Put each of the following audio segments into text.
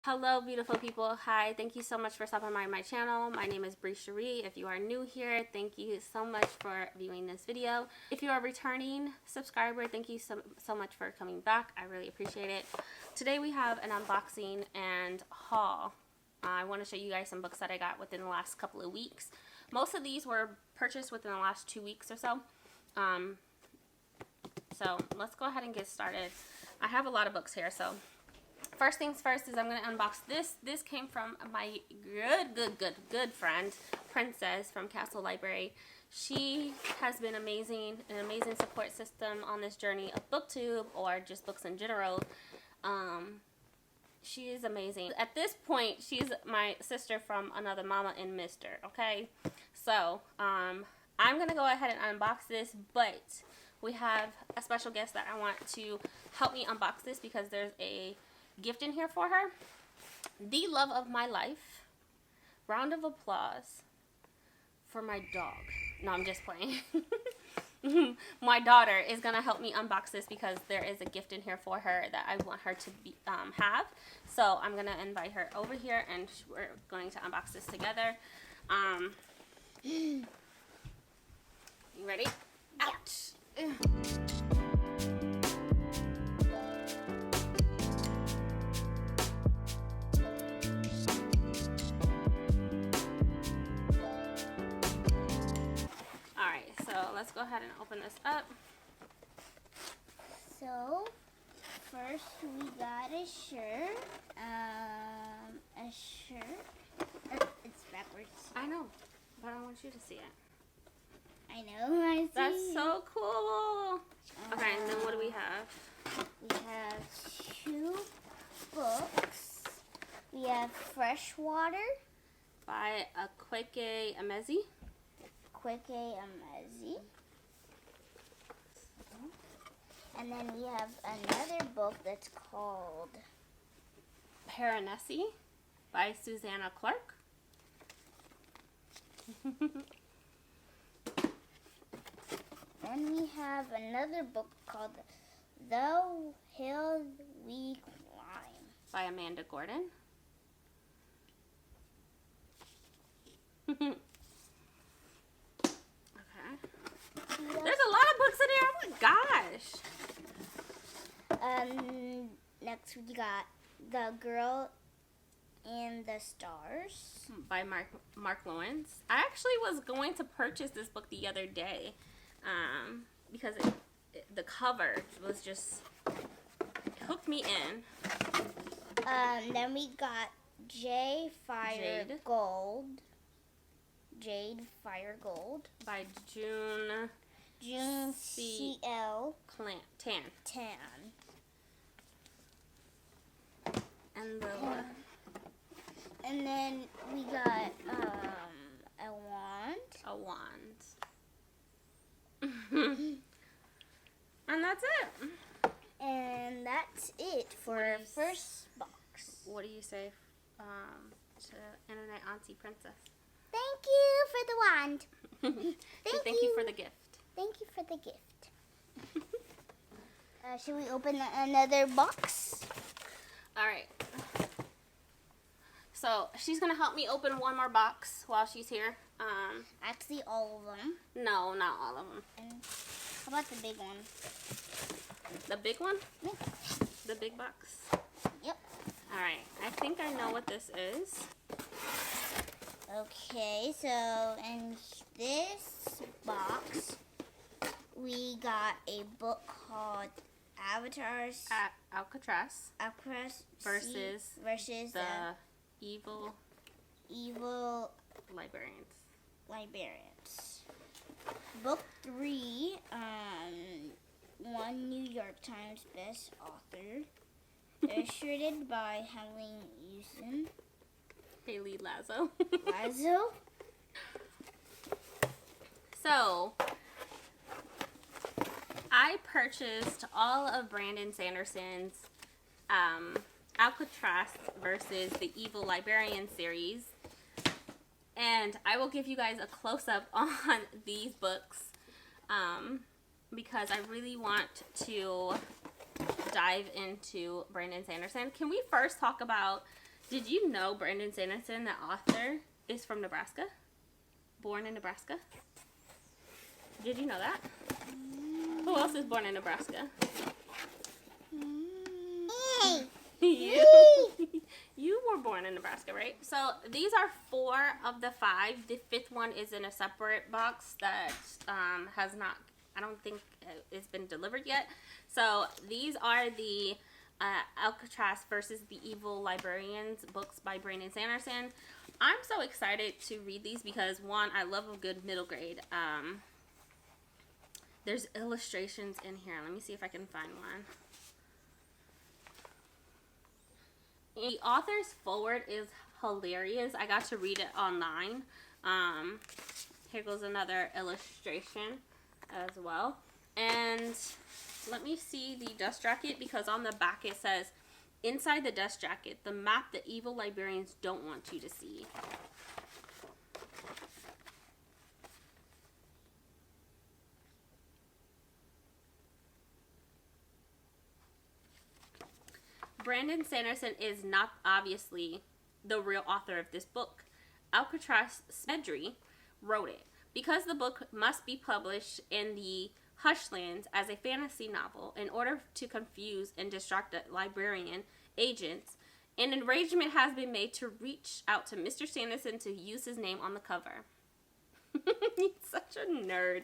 Hello beautiful people. Hi, thank you so much for stopping by my channel. My name is Bree Cherie. If you are new here, thank you so much for viewing this video. If you are a returning subscriber, thank you so much for coming back. I really appreciate it. Today we have an unboxing and haul. I want to show you guys some books that I got within the last couple of weeks. Most of these were purchased within the last 2 weeks or so. So let's go ahead and get started. I have a lot of books here, so first things first is I'm going to unbox this. This came from my good friend, Princess from Castle Library. She has been amazing, an amazing support system on this journey of BookTube or just books in general. She is amazing. At this point, she's my sister from another mama and mister, okay? So, I'm going to go ahead and unbox this, but we have a special guest that I want to help me unbox this because there's a gift in here for her. The love of my life. Round of applause for my dog. No, I'm just playing. My daughter is going to help me unbox this because there is a gift in here for her that I want her to be, have. So I'm going to invite her over here and we're going to unbox this together. You ready? Ouch. Let's go ahead and open this up. So, first we got a shirt. It's backwards. I know, but I want you to see it. I know, I see. That's so cool. Okay, and then what do we have? We have 2 books. We have Freshwater by Akwaeke Emezi. And then we have another book that's called Paranesi by Susanna Clark. Then we have another book called The Hill We Climb by Amanda Gordon. There's a lot of books in here. Oh my gosh. Next we got The Girl and the Stars by Mark Lawrence. I actually was going to purchase this book the other day because the cover was just hooked me in. Then we got Jade Fire Gold by June C.L. Tan. And then we got a wand. And that's it. And that's it for our first box. What do you say to Internet Auntie Princess? Thank you for the wand. Thank you for the gift. Thank you for the gift. Should we open another box? All right. So she's gonna help me open one more box while she's here. Actually, all of them. No, not all of them. And how about the big one? The big one? Yeah. The big box? Yep. All right. I think I know what this is. Okay, so in this box, we got a book called Alcatraz versus the evil Librarians. Book 3, one New York Times best author, illustrated by Haley Lazo. So, I purchased all of Brandon Sanderson's Alcatraz versus the Evil Librarian series. And I will give you guys a close-up on these books because I really want to dive into Brandon Sanderson. Can we first talk about Did you know Brandon Sanderson, the author, is from Nebraska? Born in Nebraska? Did you know that? Who else is born in Nebraska? You were born in Nebraska, right? So these are 4 of the 5. The 5th one is in a separate box that has not, I don't think it's been delivered yet. So these are the Alcatraz versus the Evil Librarians books by Brandon Sanderson. I'm so excited to read these because, one, I love a good middle grade. There's illustrations in here. Let me see if I can find one. The author's foreword is hilarious. I got to read it online. Here goes another illustration as well. And let me see the dust jacket, because on the back it says, inside the dust jacket, the map the evil librarians don't want you to see. Brandon Sanderson is not obviously the real author of this book. Alcatraz Neddy wrote it. Because the book must be published in the Hushlands as a fantasy novel in order to confuse and distract the librarian agents, an arrangement has been made to reach out to Mr. Sanderson to use his name on the cover. He's such a nerd.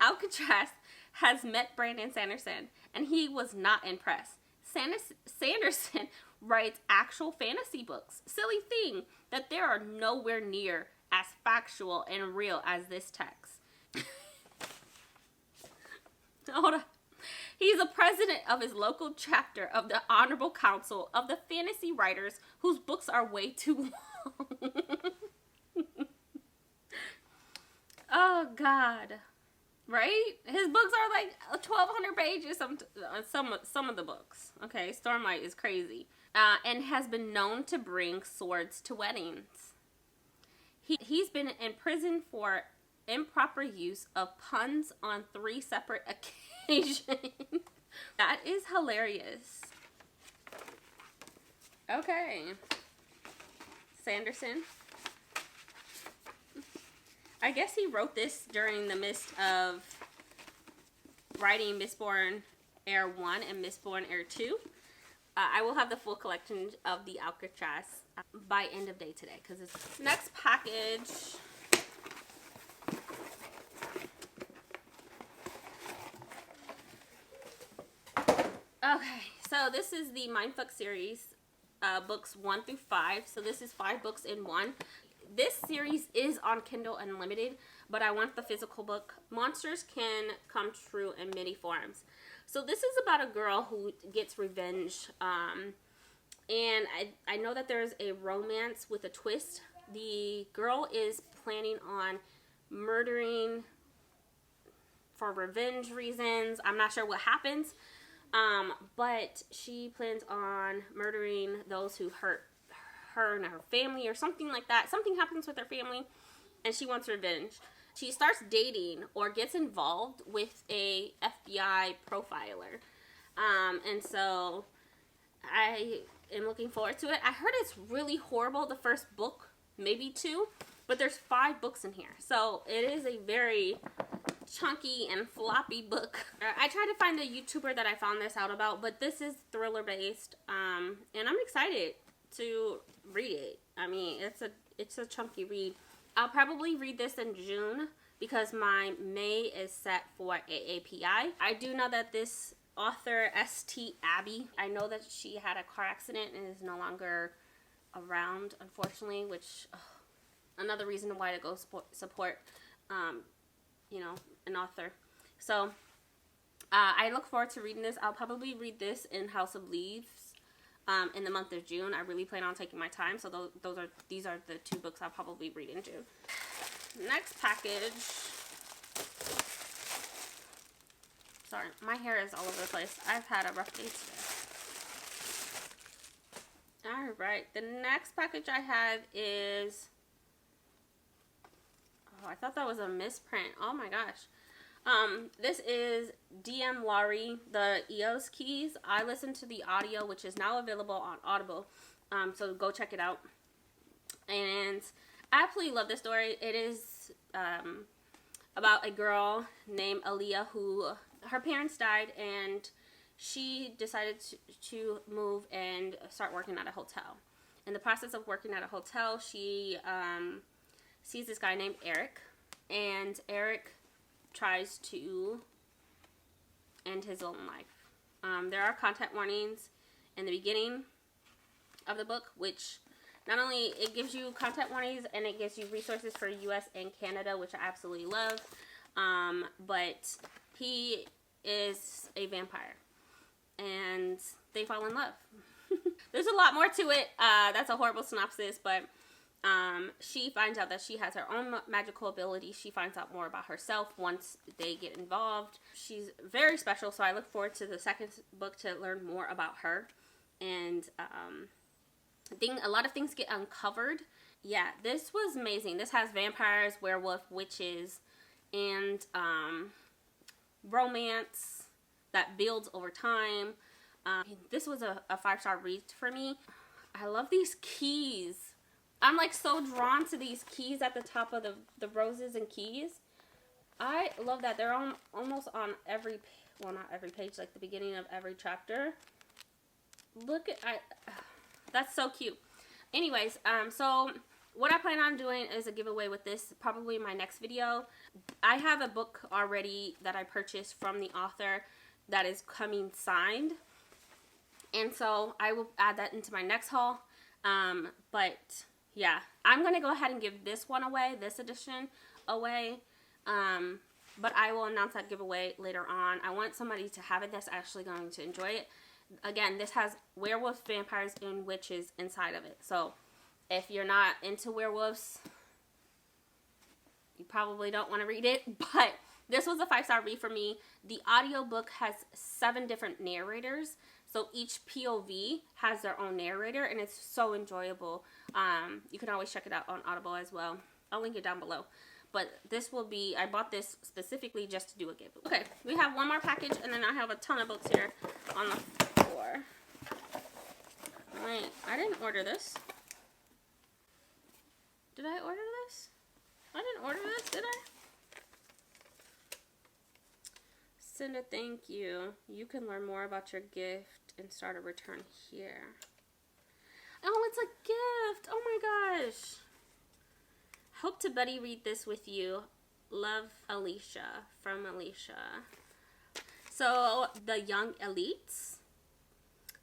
Alcatraz has met Brandon Sanderson, and he was not impressed. Sanderson writes actual fantasy books. Silly thing that there are nowhere near as factual and real as this text. Hold on. He's a president of his local chapter of the Honorable Council of the Fantasy Writers, whose books are way too long. Oh, God. Right? His books are like 1,200 pages, some of the books. Okay, Stormlight is crazy. And has been known to bring swords to weddings. He's been in prison for improper use of puns on 3 separate occasions. That is hilarious. Okay. Sanderson. I guess he wrote this during the midst of writing Mistborn Heir 1 and Mistborn Heir 2. I will have the full collection of the Alcatraz by end of day today, because it's next package. Okay, so this is the Mindfuck Series, books 1 through 5. So this is 5 books in one. This series is on Kindle Unlimited, but I want the physical book. Monsters can come true in many forms. So this is about a girl who gets revenge. And I know that there's a romance with a twist. The girl is planning on murdering for revenge reasons. I'm not sure what happens. But she plans on murdering those who hurt her and her family or something like that. Something happens with her family and she wants revenge. She starts dating or gets involved with a FBI profiler. And so I am looking forward to it. I heard it's really horrible, the first book, maybe 2, but there's 5 books in here. So it is a very chunky and floppy book. I tried to find a YouTuber that I found this out about, but this is thriller based. And I'm excited to read it. I mean, it's a chunky read. I'll probably read this in June because my May is set for AAPI. I do know that this author, St. Abby, I know that she had a car accident and is no longer around, unfortunately, which another reason why to go support you know, an author. So I look forward to reading this. I'll probably read this in House of Leaves in the month of June. I really plan on taking my time, so these are the 2 books I'll probably read in June. Next package. Sorry, my hair is all over the place. I've had a rough day today. Alright, the next package I have is... Oh, I thought that was a misprint. Oh my gosh. This is DM Laurie, the EOS keys. I listened to the audio, which is now available on Audible. So go check it out. And I absolutely love this story. It is about a girl named Aaliyah who, her parents died, and she decided to move and start working at a hotel. In the process of working at a hotel, she sees this guy named Eric, and Eric tries to end his own life. There are content warnings in the beginning of the book, which not only it gives you content warnings and it gives you resources for US and Canada, which I absolutely love, but he is a vampire and they fall in love. There's a lot more to it. That's a horrible synopsis, but she finds out that she has her own magical ability. She finds out more about herself once they get involved. She's very special, so I look forward to the second book to learn more about her. And a lot of things get uncovered. Yeah, this was amazing. This has vampires, werewolf, witches, and romance that builds over time. This was a 5-star read for me. I love these keys. I'm like so drawn to these keys at the top of the roses and keys. I love that. They're almost on every, well, not every page, like the beginning of every chapter. Look at, that's so cute. Anyways, so what I plan on doing is a giveaway with this, probably in my next video. I have a book already that I purchased from the author that is coming signed. And so I will add that into my next haul. But yeah, I'm going to go ahead and give this one away, this edition away. But I will announce that giveaway later on. I want somebody to have it that's actually going to enjoy it. Again, this has werewolves, vampires, and witches inside of it. So if you're not into werewolves, you probably don't want to read it. But this was a 5-star read for me. The audiobook has 7 different narrators. So each POV has their own narrator, and it's so enjoyable. You can always check it out on Autobuy as well. I'll link it down below. But this will be, I bought this specifically just to do a giveaway. Okay, we have one more package, and then I have a ton of books here on the floor. Wait, I didn't order this. Did I order this? I didn't order this, did I? Send a thank you. You can learn more about your gift and start a return here. Oh, it's a gift. Oh my gosh. Hope to buddy read this with you. Love, Alicia. From Alicia. So, the young elites.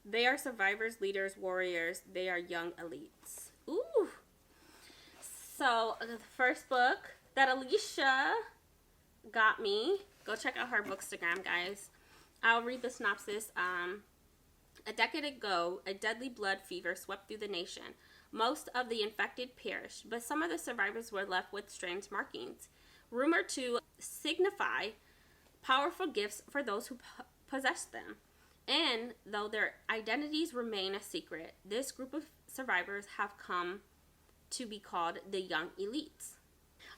They are survivors, leaders, warriors. They are young elites. Ooh. So, the first book that Alicia got me. Go check out her bookstagram, guys. I'll read the synopsis. A decade ago, a deadly blood fever swept through the nation. Most of the infected perished, but some of the survivors were left with strange markings, rumored to signify powerful gifts for those who possessed them. And though their identities remain a secret, this group of survivors have come to be called the Young Elites.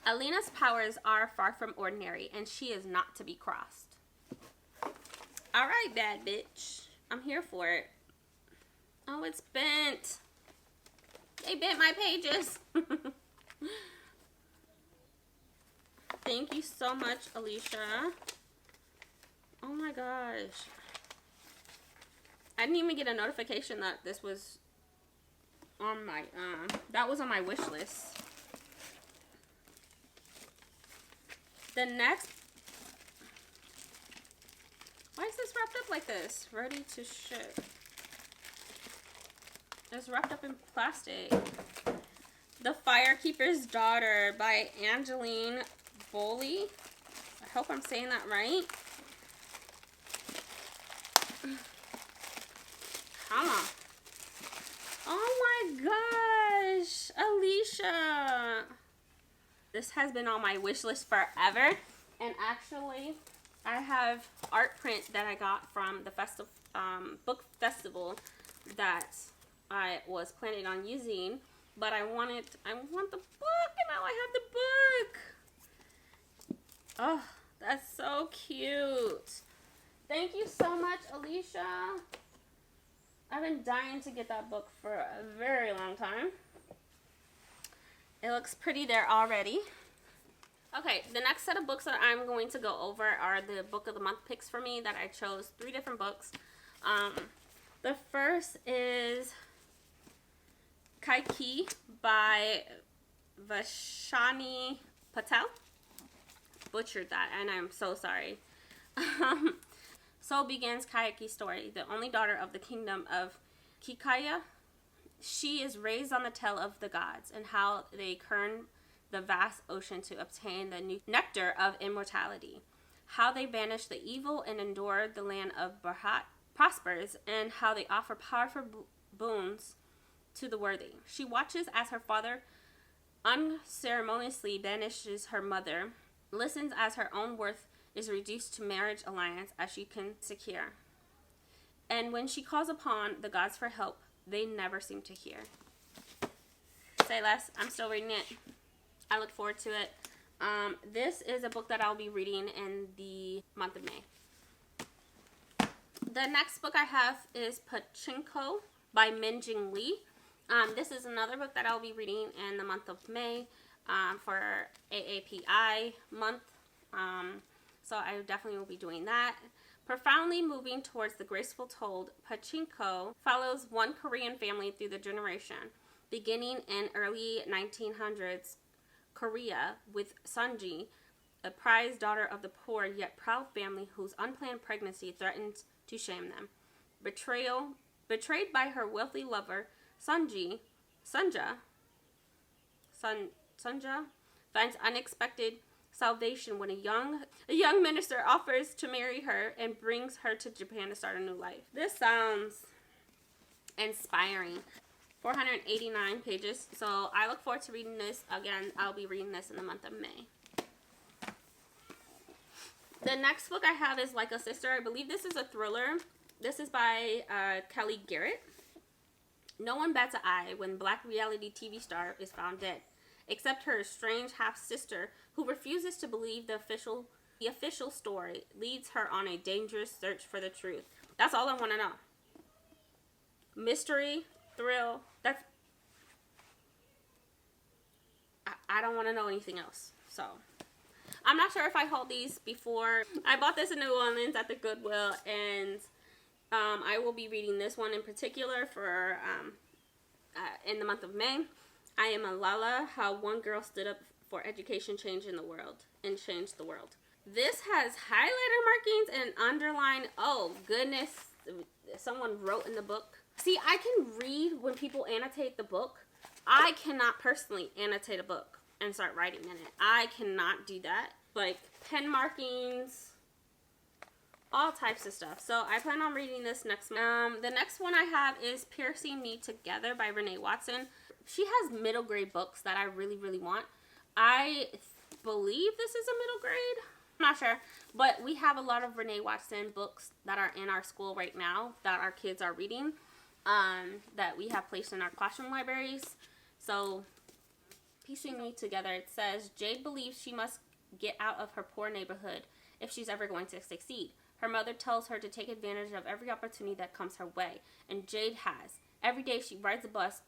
Alina's powers are far from ordinary, and she is not to be crossed. Alright, bad bitch. I'm here for it. Oh, it's bent. They bent my pages. Thank you so much, Alicia. Oh my gosh. I didn't even get a notification that this was on my, that was on my wish list. The next, why is this wrapped up like this? Ready to ship. It's wrapped up in plastic. The Firekeeper's Daughter by Angeline Boley. I hope I'm saying that right. Come on. Oh my gosh, Alicia. This has been on my wish list forever. And actually, I have art print that I got from the book festival that I was planning on using. But I want the book, and now I have the book. Oh, that's so cute. Thank you so much, Alicia. I've been dying to get that book for a very long time. It looks pretty there already. Okay, the next set of books that I'm going to go over are the book of the month picks for me that I chose 3 different books. The first is Kaiki by Vashani Patel. Butchered that, and I'm so sorry. So begins Kaiki's story, the only daughter of the kingdom of Kikaya. She is raised on the tale of the gods and how they churn the vast ocean to obtain the nectar of immortality, how they banish the evil and endure the land of Barhat prospers, and how they offer powerful boons to the worthy. She watches as her father unceremoniously banishes her mother, listens as her own worth is reduced to marriage alliance as she can secure. And when she calls upon the gods for help, they never seem to hear. Say less. I'm still reading it. I look forward to it. This is a book that I'll be reading in the month of May. The next book I have is Pachinko by Minjing Lee. This is another book that I'll be reading in the month of May for AAPI month. So I definitely will be doing that. Profoundly moving towards the graceful told, Pachinko follows one Korean family through the generation, beginning in early 1900s Korea with Sunji, a prized daughter of the poor yet proud family whose unplanned pregnancy threatened to shame them. Betrayed by her wealthy lover, Sunja finds unexpected salvation when a young minister offers to marry her and brings her to Japan to start a new life. This sounds inspiring. 489 pages. So I look forward to reading this. Again, I'll be reading this in the month of May. The next book I have is Like a Sister. I believe this is a thriller. This is by Kelly Garrett. No one bats an eye when black reality TV star is found dead, except her strange half-sister who refuses to believe the official story leads her on a dangerous search for the truth. That's all I want to know. Mystery, thrill, I don't want to know anything else. So, I'm not sure if I hauled these before. I bought this in New Orleans at the Goodwill, and I will be reading this one in particular for in the month of May. I Am a Lala, How One Girl Stood Up for Education Changed the World. This has highlighter markings and underline. Oh, goodness. Someone wrote in the book. See, I can read when people annotate the book. I cannot personally annotate a book and start writing in it. I cannot do that. Like, pen markings, all types of stuff. So I plan on reading this next month. The next one I have is Piercing Me Together by Renee Watson. She has middle grade books that I really, really want. I believe this is a middle grade. I'm not sure. But we have a lot of Renee Watson books that are in our school right now that our kids are reading, that we have placed in our classroom libraries. So, Piecing Me Together, it says, Jade believes she must get out of her poor neighborhood if she's ever going to succeed. Her mother tells her to take advantage of every opportunity that comes her way, and Jade has. Every day she rides a bus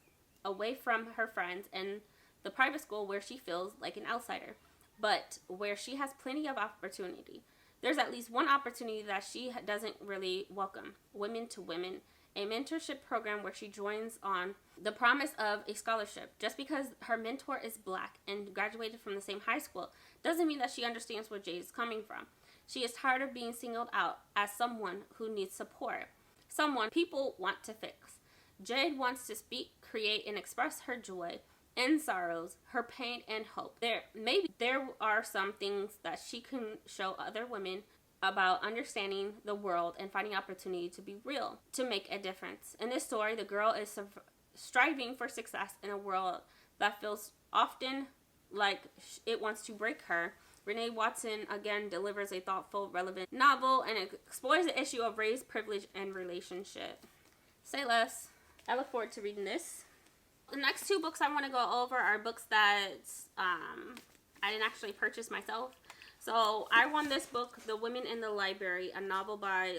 away from her friends and the private school where she feels like an outsider, but where she has plenty of opportunity. There's at least one opportunity that she doesn't really welcome, Women to Women, a mentorship program where she joins on the promise of a scholarship. Just because her mentor is black and graduated from the same high school doesn't mean that she understands where Jade is coming from. She is tired of being singled out as someone who needs support, someone people want to fix. Jade wants to speak, create, and express her joy and sorrows, her pain and hope. Maybe there are some things that she can show other women about understanding the world and finding opportunity to be real, to make a difference. In this story, the girl is striving for success in a world that feels often like it wants to break her. Renee Watson again delivers a thoughtful, relevant novel and explores the issue of race, privilege, and relationship. Say less. I look forward to reading this. The next 2 books I want to go over are books that I didn't actually purchase myself. So I won this book, The Women in the Library, a novel by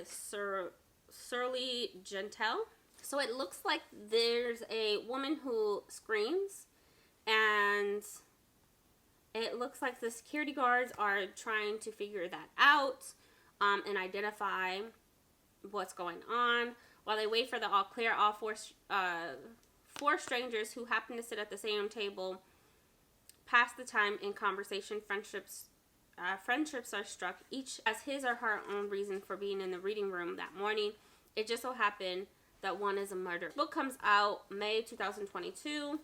Shirley Gentile. So it looks like there's a woman who screams, and it looks like the security guards are trying to figure that out and identify what's going on. While they wait for the all clear, all four strangers who happen to sit at the same table pass the time in conversation. Friendships are struck, each has his or her own reason for being in the reading room that morning. It just so happened that one is a murder. The book comes out May 2022.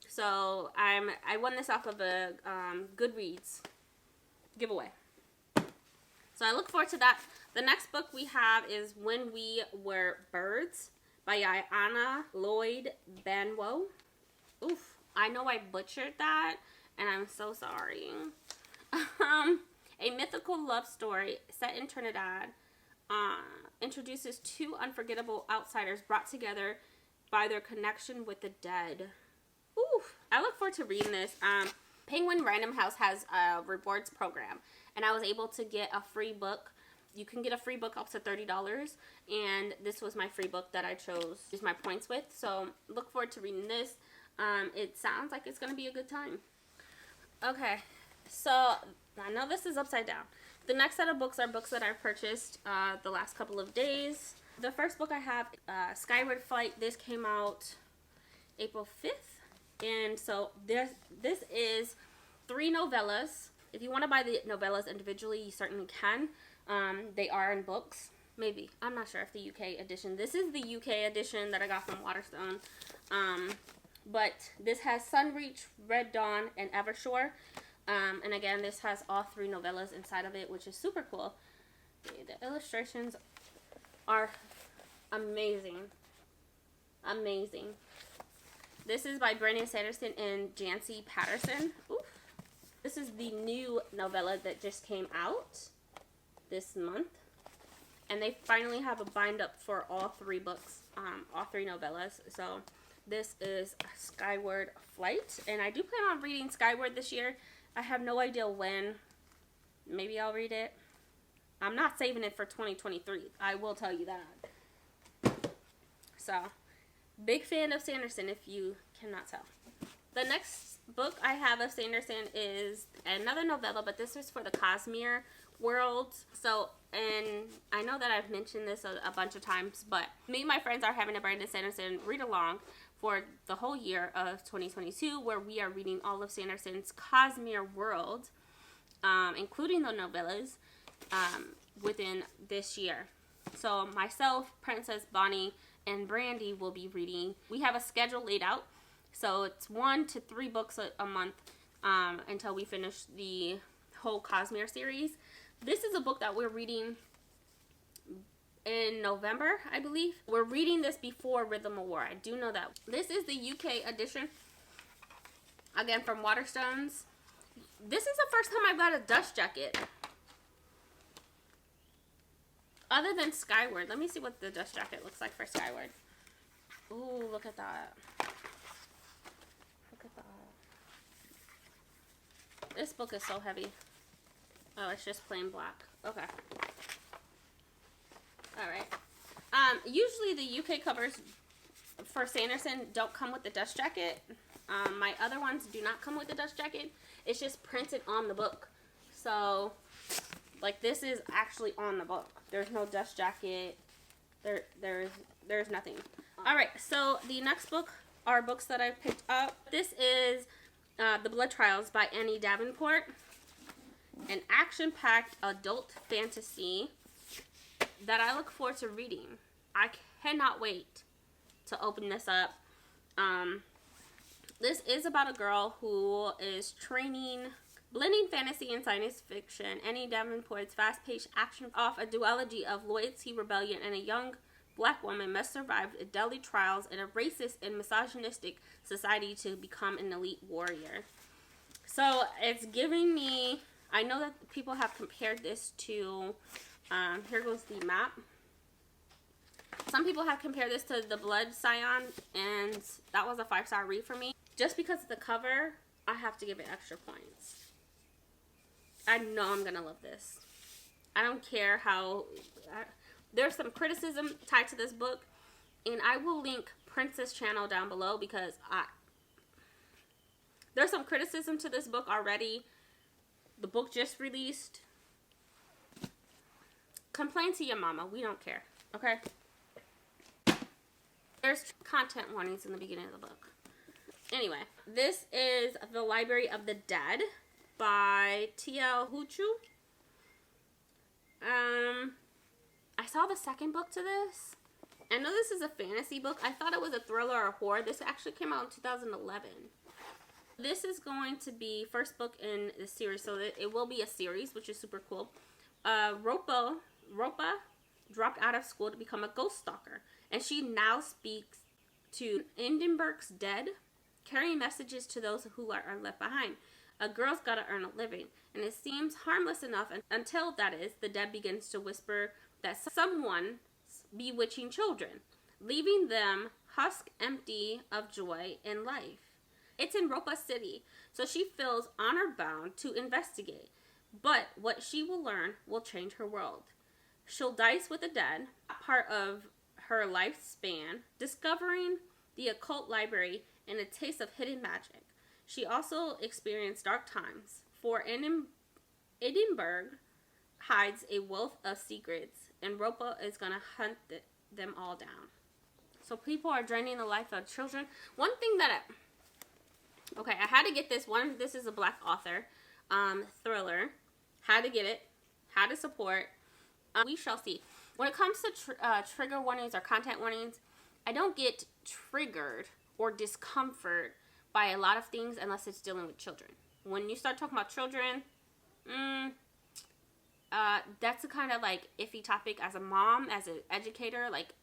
So I won this off of a Goodreads giveaway. So I look forward to that. The next book we have is When We Were Birds by Ayanna Lloyd Banwo. Oof, I know I butchered that, and I'm so sorry. A mythical love story set in Trinidad introduces two unforgettable outsiders brought together by their connection with the dead. Oof, I look forward to reading this. Penguin Random House has a rewards program, and I was able to get a free book. You can get a free book up to $30, and this was my free book that I chose to use my points with. So look forward to reading this. It sounds like it's going to be a good time. Okay, so I know this is upside down. The next set of books are books that I purchased the last couple of days. The first book I have, Skyward Flight. This came out April 5th. And so this is 3 novellas. If you want to buy the novellas individually, you certainly can. They are in books. Maybe. I'm not sure if the UK edition. This is the UK edition that I got from Waterstone. But this has Sunreach, Red Dawn, and Evershore. And again, this has all 3 novellas inside of it, which is super cool. The illustrations are amazing. Amazing. This is by Brandon Sanderson and Jancy Patterson. Oof. This is the new novella that just came out this month. And they finally have a bind up for all 3 books, all 3 novellas. So this is Skyward Flight. And I do plan on reading Skyward this year. I have no idea when. Maybe I'll read it. I'm not saving it for 2023. I will tell you that. So, big fan of Sanderson, if you cannot tell. The next book I have of Sanderson is another novella, but this is for the Cosmere world. So, and I know that I've mentioned this a bunch of times, but me and my friends are having a Brandon Sanderson read along for the whole year of 2022, where we are reading all of Sanderson's Cosmere world, including the novellas, within this year. So myself, Princess, Bonnie, and Brandy will be reading. We have a schedule laid out, so it's 1 to 3 books a month until we finish the whole Cosmere series. This is a book that we're reading in November, I believe. We're reading this before Rhythm of War. I do know that. This is the UK edition, again from Waterstones. This is the first time I've got a dust jacket. Other than Skyward. Let me see what the dust jacket looks like for Skyward. Ooh, look at that. Look at that. This book is so heavy. Oh, it's just plain black. Okay. Alright. Usually the UK covers for Sanderson don't come with the dust jacket. My other ones do not come with the dust jacket. It's just printed on the book. So, like, this is actually on the book. There's no dust jacket. There's nothing. Alright, so the next book are books that I picked up. This is The Blood Trials by Annie Davenport. An action-packed adult fantasy that I look forward to reading. I cannot wait to open this up. This is about a girl who is blending fantasy and science fiction. Annie Davenport's fast-paced action off a duology of loyalty, rebellion, and a young black woman must survive deadly trials in a racist and misogynistic society to become an elite warrior. So it's giving me... I know that people have compared this to... here goes the map. Some people have compared this to The Blood Scion, and that was a 5-star read for me. Just because of the cover, I have to give it extra points. I know I'm going to love this. I don't care how... there's some criticism tied to this book, And I will link Prince's channel down below because there's some criticism to this book already. The book just released. Complain to your mama. We don't care. Okay? There's content warnings in the beginning of the book. Anyway, this is The Library of the Dead by T.L. Huchu. I saw the second book to this. I know this is a fantasy book. I thought it was a thriller or a horror. This actually came out in 2011. This is going to be first book in the series, so it will be a series, which is super cool. Ropa dropped out of school to become a ghost stalker, and she now speaks to Edinburgh's dead, carrying messages to those who are left behind. A girl's gotta earn a living, and it seems harmless enough until, that is, the dead begins to whisper that someone's bewitching children, leaving them husk empty of joy in life. It's in Ropa City, so she feels honor-bound to investigate, but what she will learn will change her world. She'll dice with the dead, part of her lifespan, discovering the occult library and a taste of hidden magic. She also experienced dark times, for Edinburgh hides a wealth of secrets, and Ropa is going to hunt them all down. So people are draining the life of children. One thing that I had to get this one. This is a Black author thriller. Had to get it. Had to support. We shall see. When it comes to trigger warnings or content warnings, I don't get triggered or discomfort by a lot of things unless it's dealing with children. When you start talking about children, that's a kind of like iffy topic as a mom, as an educator. Like,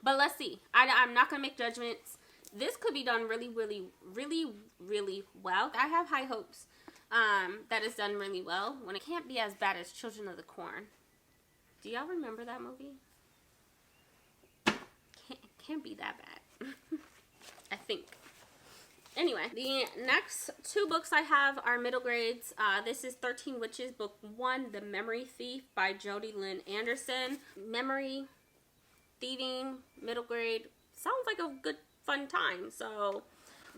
but let's see. I'm not gonna make judgments. This could be done really, really, really, really well. I have high hopes that it's done really well. When it can't be as bad as Children of the Corn. Do y'all remember that movie? Can't be that bad. I think. Anyway, the next two books I have are middle grades. This is 13 Witches, Book 1, The Memory Thief by Jody Lynn Anderson. Memory thieving, middle grade. Sounds like a good fun time. So,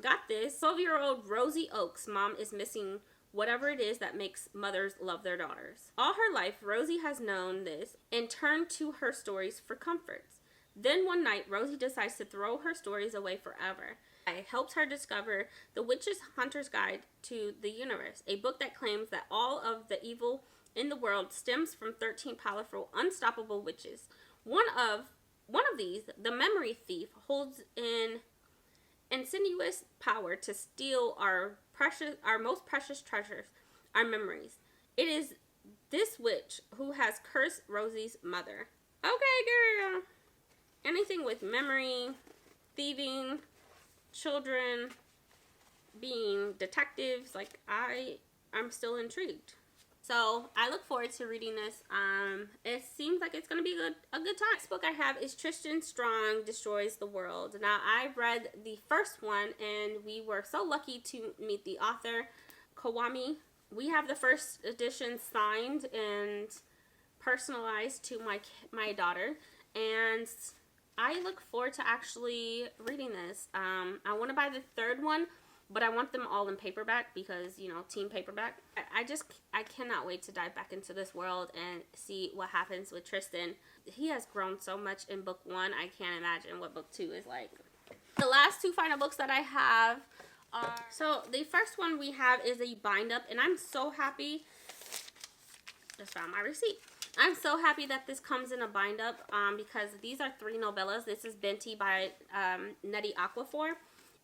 got this. 12-year-old Rosie Oakes' mom is missing whatever it is that makes mothers love their daughters. All her life, Rosie has known this and turned to her stories for comforts. Then one night, Rosie decides to throw her stories away forever. It helps her discover The Witch's Hunter's Guide to the Universe, a book that claims that all of the evil in the world stems from 13 powerful, unstoppable witches. One of these, the Memory Thief, holds an insidious power to steal our most precious treasures, our memories. It is this witch who has cursed Rosie's mother. Okay, girl. Anything with memory, thieving, children, being detectives, like I'm still intrigued. So I look forward to reading this. It seems like it's gonna be a good time. Next book I have is Tristan Strong Destroys the World. Now I read the first one and we were so lucky to meet the author, Kawami. We have the first edition signed and personalized to my daughter, and I look forward to actually reading this. I want to buy the third one, but I want them all in paperback because, you know, team paperback. I cannot wait to dive back into this world and see what happens with Tristan. He has grown so much in book 1. I can't imagine what book 2 is like. The last two final books that I have are... So, the first one we have is a bind-up, and I'm so happy. Just found my receipt. I'm so happy that this comes in a bind-up because these are 3 novellas. This is Binti by Neddy Aquafor.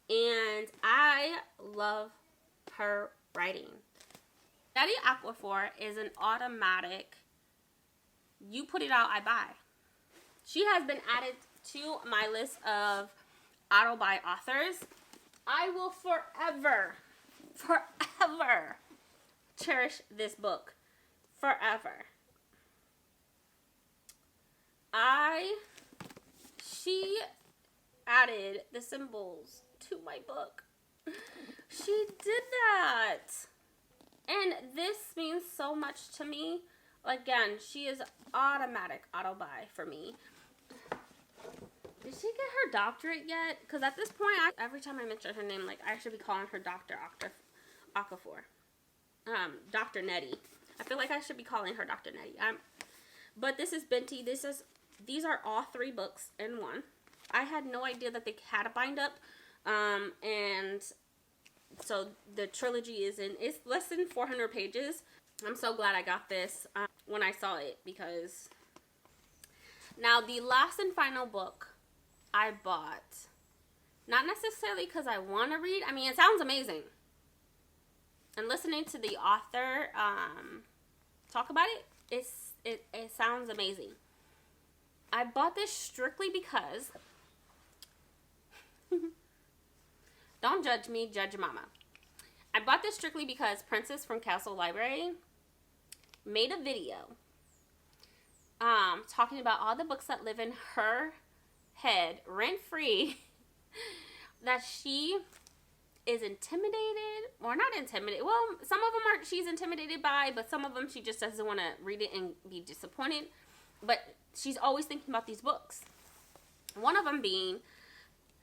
And I love her writing. Neddy Aquafor is an automatic, you put it out, I buy. She has been added to my list of Autobuy authors. I will forever cherish this book. Forever. She added the symbols to my book. She did that. And this means so much to me. Again, she is automatic auto buy for me. Did she get her doctorate yet? Because at this point, every time I mention her name, like, I should be calling her Dr. Okafor. Dr. Neddy. I feel like I should be calling her Dr. Neddy. But this is Binti. These are all 3 books in one. I had no idea that they had a bind up. And so the trilogy it's less than 400 pages. I'm so glad I got this when I saw it, because now the last and final book I bought, not necessarily because I want to read. I mean, it sounds amazing. And listening to the author talk about it, it sounds amazing. I bought this strictly because don't judge me, judge mama. I bought this strictly because Princess from Castle Library made a video talking about all the books that live in her head rent-free that she is intimidated, or not intimidated. Well, some of them she's intimidated by, but some of them she just doesn't want to read it and be disappointed. But she's always thinking about these books. One of them being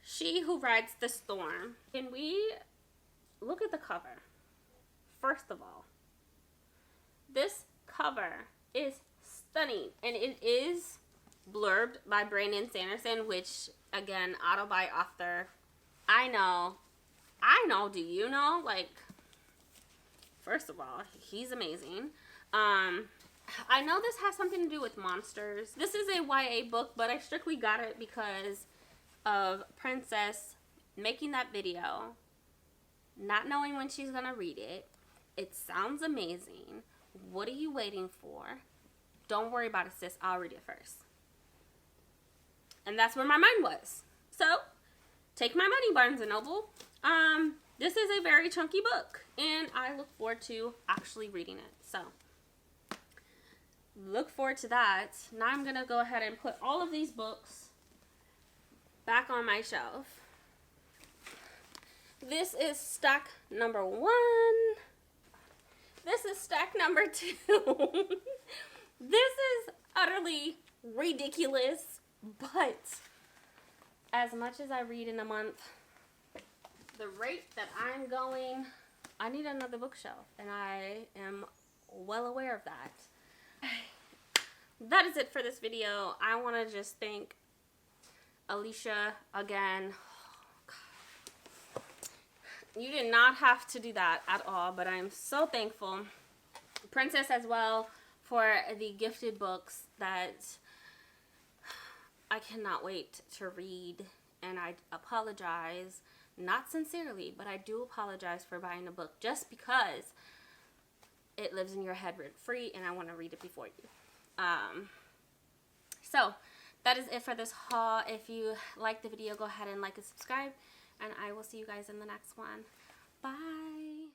She Who Rides the Storm. Can we look at the cover? First of all, this cover is stunning, and it is blurbed by Brandon Sanderson, which, again, Autobuy author. I know, do you know? Like, first of all, he's amazing. I know this has something to do with monsters. This is a YA book, but I strictly got it because of Princess making that video, not knowing when she's gonna read it. It sounds amazing. What are you waiting for? Don't worry about it, sis. I'll read it first. And that's where my mind was. So, take my money, Barnes & Noble. This is a very chunky book, and I look forward to actually reading it. So, look forward to that. Now I'm going to go ahead and put all of these books back on my shelf. This is stack number 1. This is stack number 2. This is utterly ridiculous, but as much as I read in a month, the rate that I'm going, I need another bookshelf, and I am well aware of that. That is it for this video. I want to just thank Alicia again. Oh, you did not have to do that at all, but I'm so thankful. Princess as well for the gifted books that I cannot wait to read, and I apologize, not sincerely, but I do apologize for buying a book just because it lives in your head rent-free and I want to read it before you. So that is it for this haul. If you like the video, go ahead and like and subscribe, and I will see you guys in the next one. Bye.